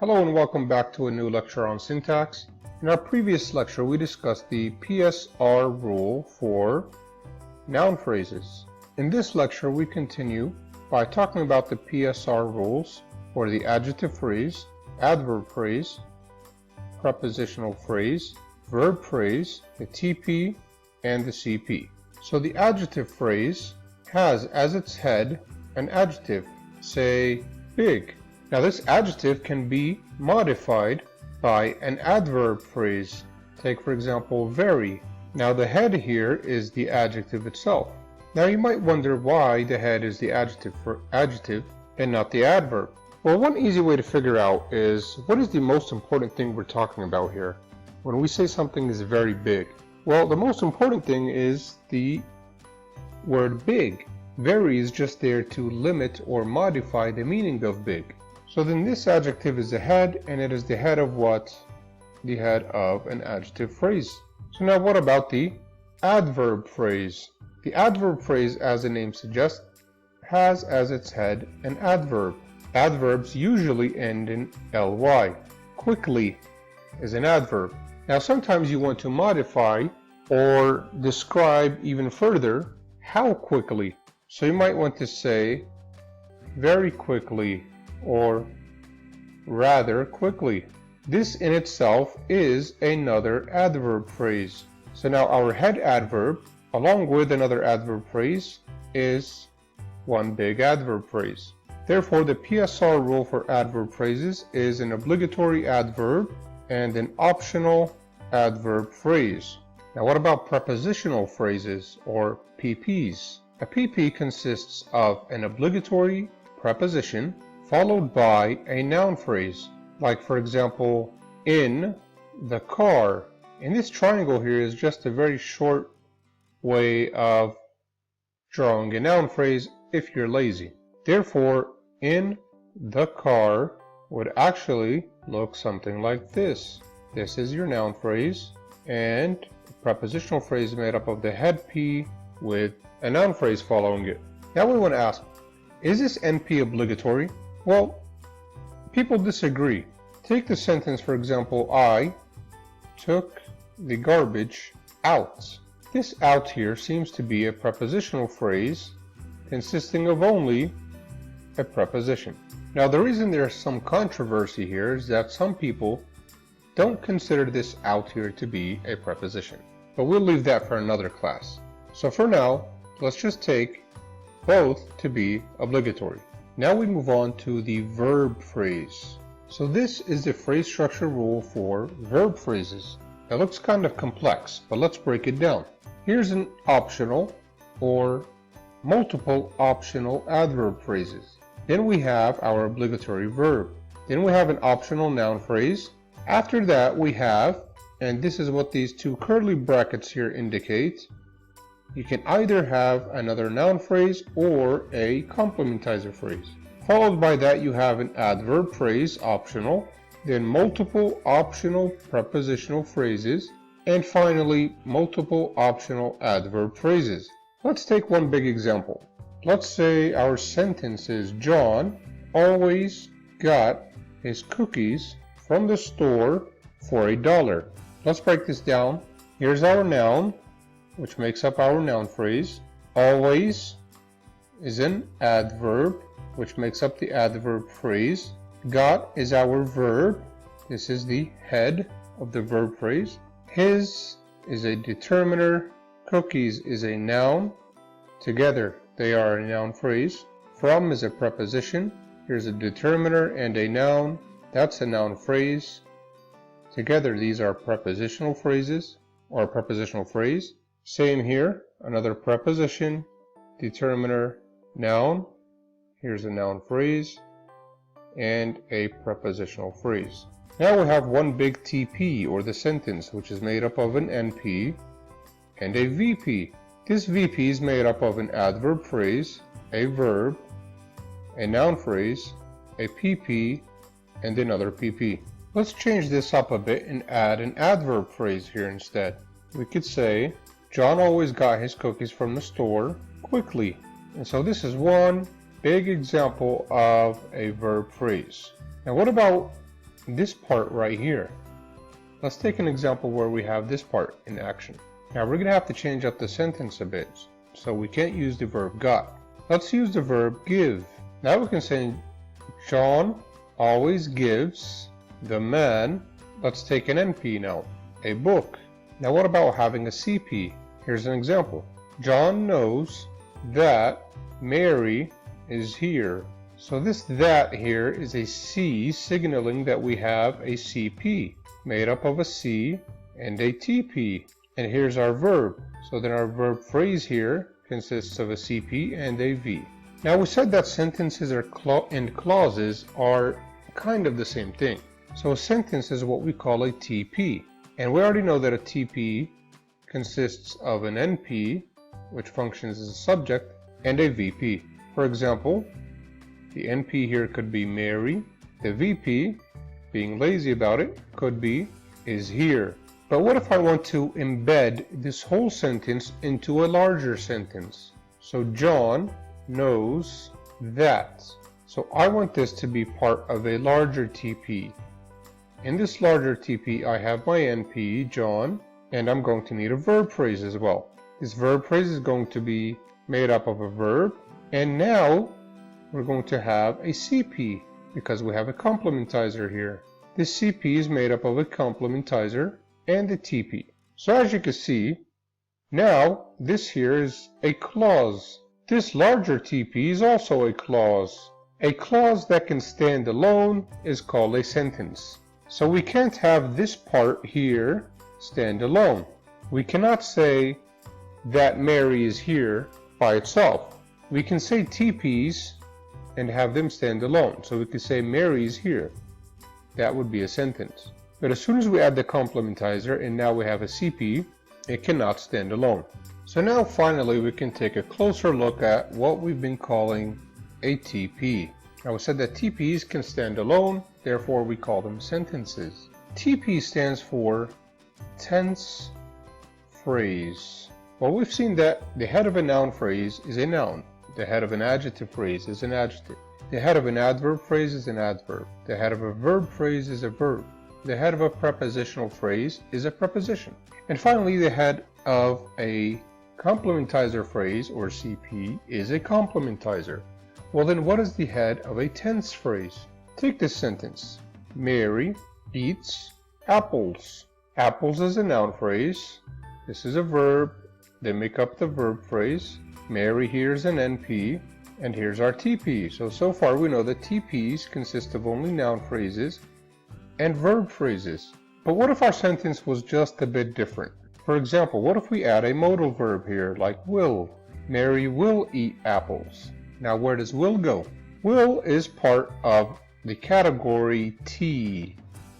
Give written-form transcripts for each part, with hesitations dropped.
Hello and welcome back to a new lecture on syntax. In our previous lecture we discussed the PSR rule for noun phrases. In this lecture we continue by talking about the PSR rules for the adjective phrase, adverb phrase, prepositional phrase, verb phrase, the TP, and the CP. So the adjective phrase has as its head an adjective, say big. Now this adjective can be modified by an adverb phrase. Take for example very. Now the head here is the adjective itself. Now you might wonder why the head is the adjective for adjective and not the adverb. Well, one easy way to figure out is what is the most important thing we're talking about here when we say something is very big. Well, the most important thing is the word big. Very is just there to limit or modify the meaning of big. So then this adjective is the head, and it is the head of what? The head of an adjective phrase. So now what about the adverb phrase? The adverb phrase, as the name suggests, has as its head an adverb. Adverbs usually end in ly. Quickly is an adverb. Now sometimes you want to modify or describe even further how quickly. So you might want to say very quickly or rather quickly. This in itself is another adverb phrase. So now our head adverb along with another adverb phrase is one big adverb phrase. Therefore the PSR rule for adverb phrases is an obligatory adverb and an optional adverb phrase. Now what about prepositional phrases or PPs? A PP consists of an obligatory preposition followed by a noun phrase, like for example, in the car. And this triangle here is just a very short way of drawing a noun phrase if you're lazy. Therefore, in the car would actually look something like this. This is your noun phrase, and the prepositional phrase made up of the head P with a noun phrase following it. Now we want to ask, is this NP obligatory? Well, people disagree. Take the sentence, for example, I took the garbage out. This out here seems to be a prepositional phrase consisting of only a preposition. Now the reason there's some controversy here is that some people don't consider this out here to be a preposition. But we'll leave that for another class. So for now, let's just take both to be obligatory. Now we move on to the verb phrase. So this is the phrase structure rule for verb phrases. It looks kind of complex, but let's break it down. Here's an optional or multiple optional adverb phrases. Then we have our obligatory verb. Then we have an optional noun phrase. After that we have, and this is what these two curly brackets here indicate, you can either have another noun phrase or a complimentizer phrase. Followed by that you have an adverb phrase, optional, then multiple optional prepositional phrases, and finally multiple optional adverb phrases. Let's take one big example. Let's say our sentence is John always got his cookies from the store for $1. Let's break this down. Here's our noun, which makes up our noun phrase. Always is an adverb, which makes up the adverb phrase. Got is our verb. This is the head of the verb phrase. His is a determiner. Cookies is a noun. Together they are a noun phrase. From is a preposition. Here's a determiner and a noun. That's a noun phrase. Together these are prepositional phrases or a prepositional phrase. Same here, another preposition, determiner, noun. Here's a noun phrase and a prepositional phrase. Now we have one big TP or the sentence, which is made up of an NP and a VP. This VP is made up of an adverb phrase, a verb, a noun phrase, a PP, and another PP. Let's change this up a bit and add an adverb phrase here instead. We could say, John always got his cookies from the store quickly. And so this is one big example of a verb phrase. Now what about this part right here. Let's take an example where we have this part in action. Now we're going to have to change up the sentence a bit, so we can't use the verb got. Let's use the verb give. Now we can say John always gives the man, let's take an NP now, a book. Now what about having a CP? Here's an example. John knows that Mary is here. So this that here is a C signaling that we have a CP made up of a C and a TP. And here's our verb. So then our verb phrase here consists of a CP and a V. Now we said that sentences and clauses are kind of the same thing. So a sentence is what we call a TP. And we already know that a TP consists of an NP, which functions as a subject, and a VP. For example, the NP here could be Mary. The VP, being lazy about it, could be is here. But what if I want to embed this whole sentence into a larger sentence? So John knows that. So I want this to be part of a larger TP. In this larger TP, I have my NP, John, and I'm going to need a verb phrase as well. This verb phrase is going to be made up of a verb, and now we're going to have a CP because we have a complimentizer here. This CP is made up of a complimentizer and a TP. So as you can see, now this here is a clause. This larger TP is also a clause. A clause that can stand alone is called a sentence. So we can't have this part here stand alone. We cannot say that Mary is here by itself. We can say TPs and have them stand alone. So we could say Mary is here. That would be a sentence. But as soon as we add the complimentizer and now we have a CP, it cannot stand alone. So now finally we can take a closer look at what we've been calling a TP. Now we said that TPs can stand alone, therefore we call them sentences. TP stands for tense phrase. Well, we've seen that the head of a noun phrase is a noun. The head of an adjective phrase is an adjective. The head of an adverb phrase is an adverb. The head of a verb phrase is a verb. The head of a prepositional phrase is a preposition. And finally, the head of a complimentizer phrase, or CP, is a complimentizer. Well then, what is the head of a tense phrase? Take this sentence. Mary eats apples. Apples is a noun phrase. This is a verb. They make up the verb phrase. Mary here is an NP. And here's our TP. So far we know that TPs consist of only noun phrases and verb phrases. But what if our sentence was just a bit different? For example, what if we add a modal verb here, like will? Mary will eat apples. Now where does will go? Will is part of the category T,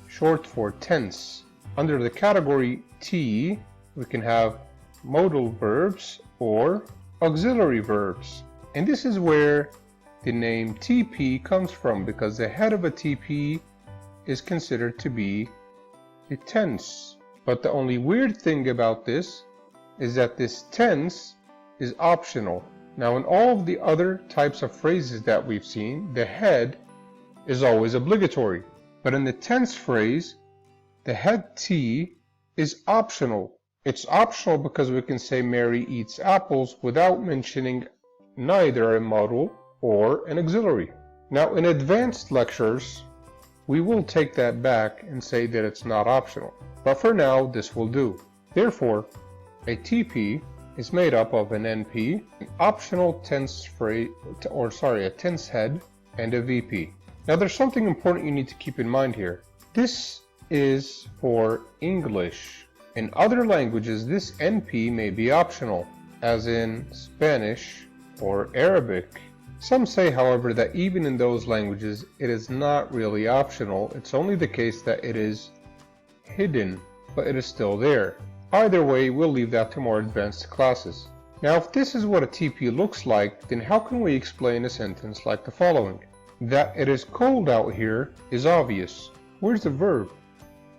short for tense. Under the category T, we can have modal verbs or auxiliary verbs. And this is where the name TP comes from, because the head of a TP is considered to be a tense. But the only weird thing about this is that this tense is optional. Now in all of the other types of phrases that we've seen, the head is always obligatory. But in the tense phrase, the head T is optional. It's optional because we can say Mary eats apples without mentioning neither a modal or an auxiliary. Now in advanced lectures, we will take that back and say that it's not optional. But for now, this will do. Therefore, a TP is made up of an NP, an optional tense phrase, a tense head, and a VP. Now there's something important you need to keep in mind here. This is for English. In other languages, this NP may be optional, as in Spanish or Arabic. Some say, however, that even in those languages, it is not really optional. It's only the case that it is hidden, but it is still there. Either way, we'll leave that to more advanced classes. Now, if this is what a TP looks like, then how can we explain a sentence like the following? That it is cold out here is obvious. Where's the verb?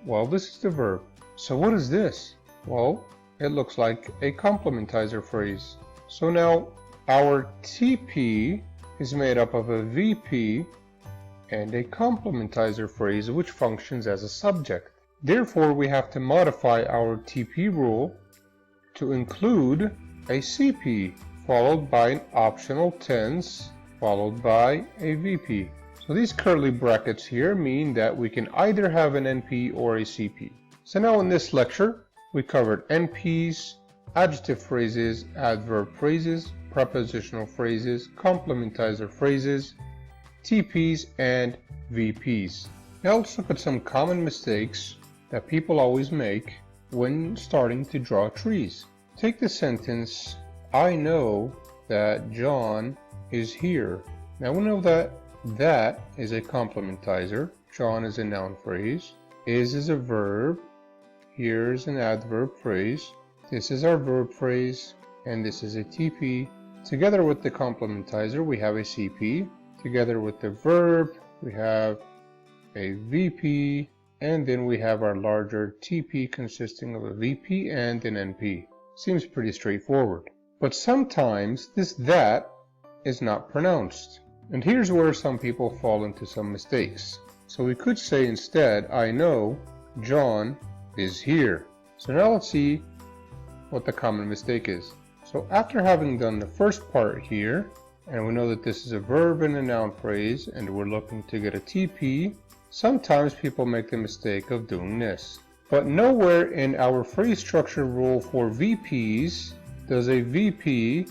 Well, this is the verb. So what is this? Well, it looks like a complimentizer phrase. So now, our TP is made up of a VP and a complimentizer phrase which functions as a subject. Therefore, we have to modify our TP rule to include a CP followed by an optional tense followed by a VP. So these curly brackets here mean that we can either have an NP or a CP. So now in this lecture, we covered NPs, adjective phrases, adverb phrases, prepositional phrases, complimentizer phrases, TPs, and VPs. Now let's look at some common mistakes that people always make when starting to draw trees. Take the sentence, I know that John is here. Now we know that that is a complimentizer, John is a noun phrase, is a verb, here is an adverb phrase, this is our verb phrase, and this is a TP. Together with the complimentizer we have a CP, together with the verb we have a VP, and then we have our larger TP consisting of a VP and an NP. Seems pretty straightforward. But sometimes this that is not pronounced. And here's where some people fall into some mistakes. So we could say instead, I know John is here. So now let's see what the common mistake is. So after having done the first part here, and we know that this is a verb and a noun phrase, and we're looking to get a TP, sometimes people make the mistake of doing this. But nowhere in our phrase structure rule for VPs does a VP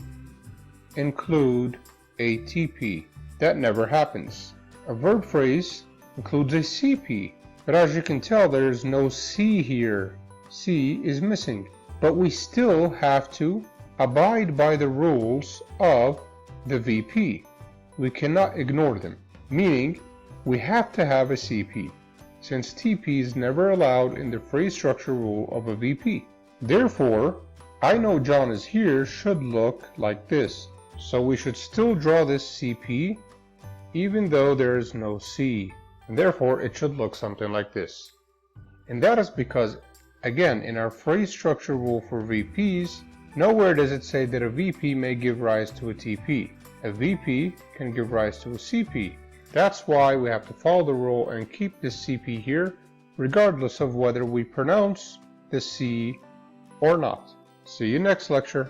include a TP. That never happens. A verb phrase includes a CP, but as you can tell there is no C here. C is missing. But we still have to abide by the rules of the VP. We cannot ignore them, meaning we have to have a CP, since TP is never allowed in the phrase structure rule of a VP. Therefore, I know John is here should look like this. So we should still draw this CP even though there is no C, and therefore it should look something like this. And that is because, again, in our phrase structure rule for VPs, nowhere does it say that a VP may give rise to a TP. A VP can give rise to a CP. That's why we have to follow the rule and keep this CP here, regardless of whether we pronounce the C or not. See you next lecture.